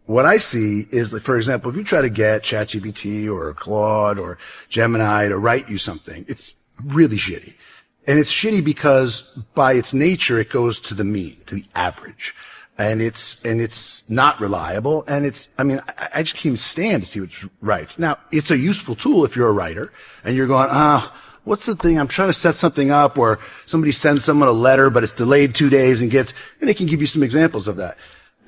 what I see is, like, for example, if you try to get ChatGPT or Claude or Gemini to write you something, it's really shitty. And it's shitty because by its nature, it goes to the mean, to the average. And it's not reliable. And I just can't even stand to see what it writes. Now, it's a useful tool if you're a writer and you're going, what's the thing? I'm trying to set something up, or somebody sends someone a letter, but it's delayed 2 days and it can give you some examples of that.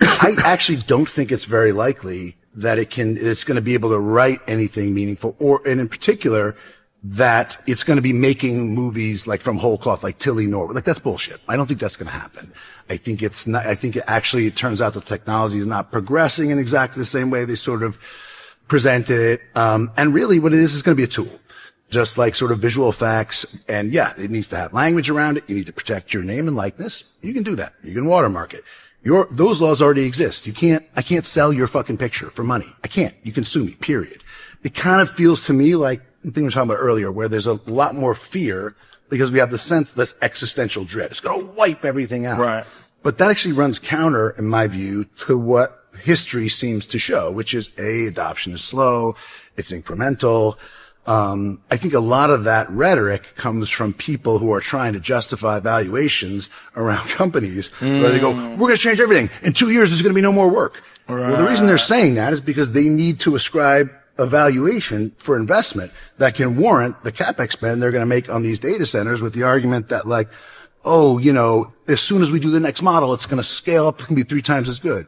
I actually don't think it's very likely that it's going to be able to write anything meaningful, and in particular, that it's going to be making movies like from whole cloth, like Tilly Norwood. Like, that's bullshit. I don't think that's going to happen. I think it's not, I think it turns out the technology is not progressing in exactly the same way they sort of presented it. And really what it is going to be a tool. Just like sort of visual effects. And yeah, it needs to have language around it. You need to protect your name and likeness. You can do that. You can watermark it. Those laws already exist. I can't sell your fucking picture for money. I can't. You can sue me, period. It kind of feels to me like the thing we were talking about earlier, where there's a lot more fear because we have this existential dread. It's going to wipe everything out. Right. But that actually runs counter, in my view, to what history seems to show, which is adoption is slow. It's incremental. I think a lot of that rhetoric comes from people who are trying to justify valuations around companies where they go, we're going to change everything. In 2 years, there's going to be no more work. Right. Well, the reason they're saying that is because they need to ascribe a valuation for investment that can warrant the CapEx spend they're going to make on these data centers, with the argument that, like, as soon as we do the next model, it's going to scale up and be 3 times as good.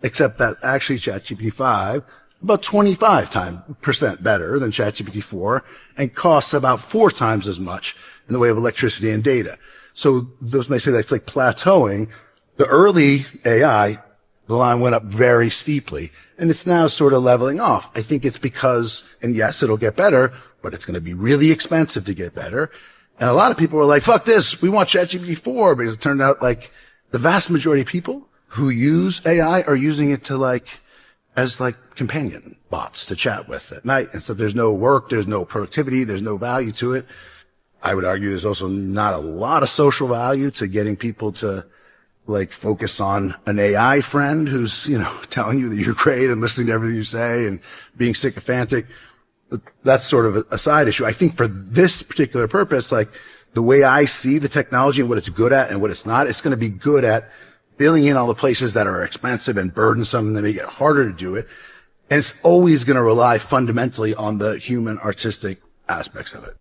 Except that actually ChatGPT 5, about 25% better than ChatGPT 4, and costs about 4 times as much in the way of electricity and data. So when they say that's like plateauing, the early AI, the line went up very steeply, and it's now sort of leveling off. I think it's because, and yes, it'll get better, but it's going to be really expensive to get better. And a lot of people are like, fuck this, we want ChatGPT 4, because it turned out like the vast majority of people who use AI are using it as companion bots to chat with at night. And so there's no work, there's no productivity, there's no value to it. I would argue there's also not a lot of social value to getting people to focus on an AI friend who's, telling you that you're great and listening to everything you say and being sycophantic. But that's sort of a side issue. I think for this particular purpose, the way I see the technology and what it's good at and what it's not, it's going to be good at filling in all the places that are expensive and burdensome and that make it harder to do it. And it's always going to rely fundamentally on the human artistic aspects of it.